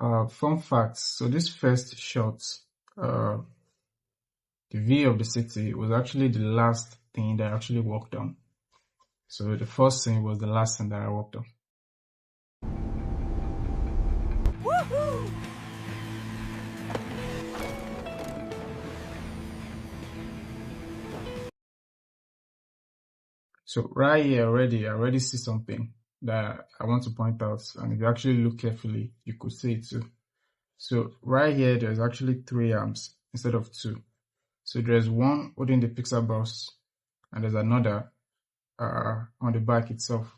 Fun facts. So this first shot, uh, the view of the city was actually the last thing that I actually worked on. So the first scene was the last thing that I worked on. Woohoo! So right here I already see something that I want to point out. And if you actually look carefully, you could see it too. So right here, there's actually 3 arms instead of 2. So there's one holding the pixel box and there's another on the back itself.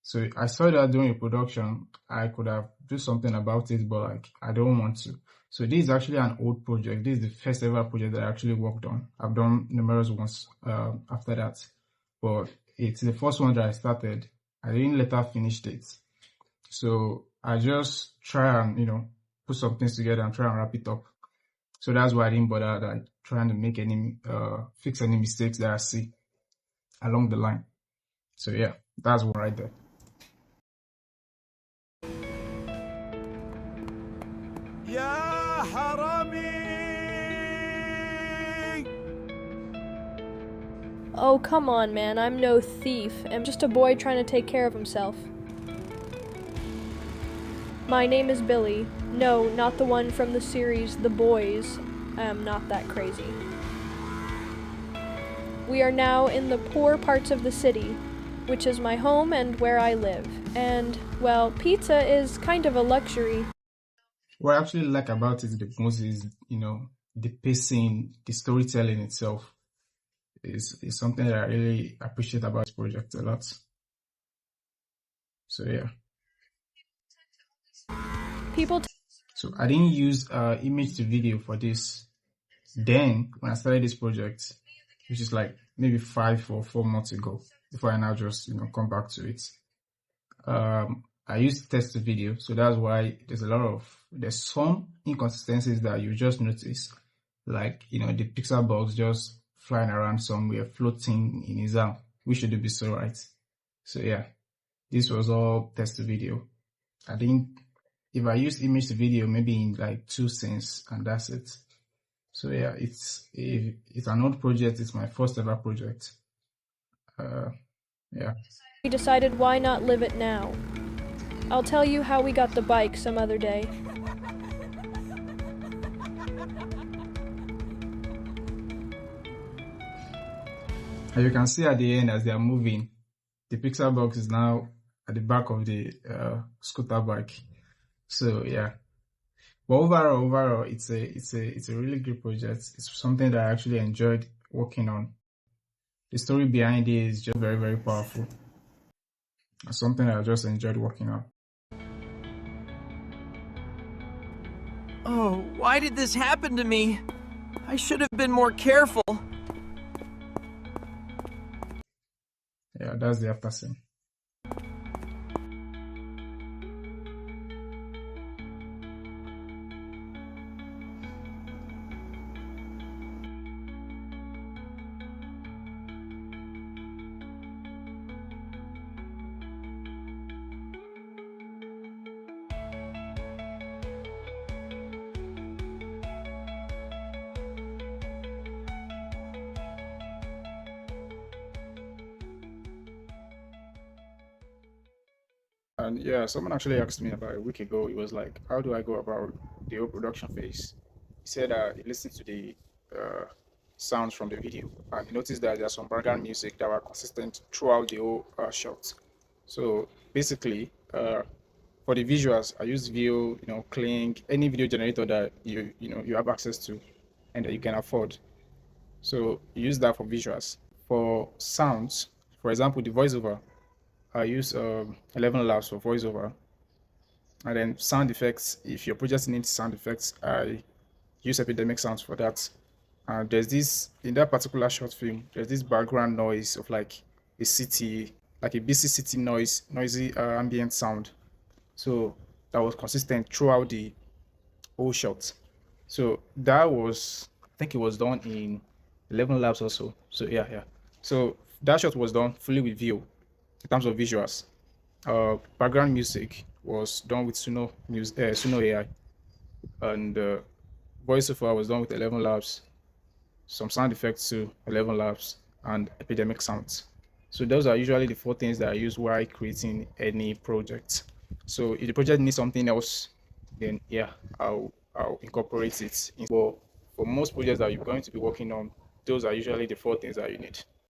So I saw that during the production, I could have do something about it, but like I don't want to. So this is actually an old project. This is the first ever project that I actually worked on. I've done numerous ones after that, but it's the first one that I started. I didn't later finish it. So I just try and, put some things together and try and wrap it up. So that's why I didn't bother like trying to make any, fix any mistakes that I see along the line. So yeah, that's one right there. Ya harami! Oh, come on, man. I'm no thief. I'm just a boy trying to take care of himself. My name is Billy. No, not the one from the series The Boys. I am not that crazy. We are now in the poor parts of the city, which is my home and where I live. And, well, pizza is kind of a luxury. What I actually like about it the most is, the pacing, the storytelling itself is something that I really appreciate about this project a lot. So yeah. So I didn't use image to video for this. Then when I started this project, which is like maybe 5 or 4 months ago, before I now just come back to it. I used text to video, so that's why there's some inconsistencies that you just notice, like the pixel box just flying around somewhere, floating in his arm, which should be so right. So yeah, this was all text to video. I think if I use image to video, maybe in like 2 scenes, and that's it. So yeah, it's an old project. It's my first ever project. Yeah. We decided why not live it now. I'll tell you how we got the bike some other day. As you can see at the end, as they are moving, the pixel box is now at the back of the scooter bike. So yeah, but overall, it's a really good project. It's something that I actually enjoyed working on. The story behind it is just very, very powerful. It's something I just enjoyed working on. Oh, why did this happen to me? I should have been more careful. Yeah, that's the after scene. And yeah, someone actually asked me about a week ago. It was like, how do I go about the whole production phase? He said he listened to the sounds from the video and he noticed that there's some background music that were consistent throughout the whole shot. So basically, for the visuals, I use Veo, Kling, any video generator that you have access to and that you can afford. So you use that for visuals. For sounds, for example, the voiceover, I use 11 Labs for voiceover. And then sound effects, if your project needs sound effects, I use Epidemic Sounds for that. And there's this, in that particular short film, there's this background noise of like a city, like a busy city noisy ambient sound. So that was consistent throughout the whole shot. So that was, I think it was done in 11 Labs also. So yeah. So that shot was done fully with Veo in terms of visuals. Background music, was done with Suno AI, and voiceover was done with 11 Labs, some sound effects too, 11 Labs, and Epidemic Sounds. So those are usually the four things that I use while creating any project. So if the project needs something else, then yeah, I'll incorporate it. For most projects that you're going to be working on, those are usually the four things that you need.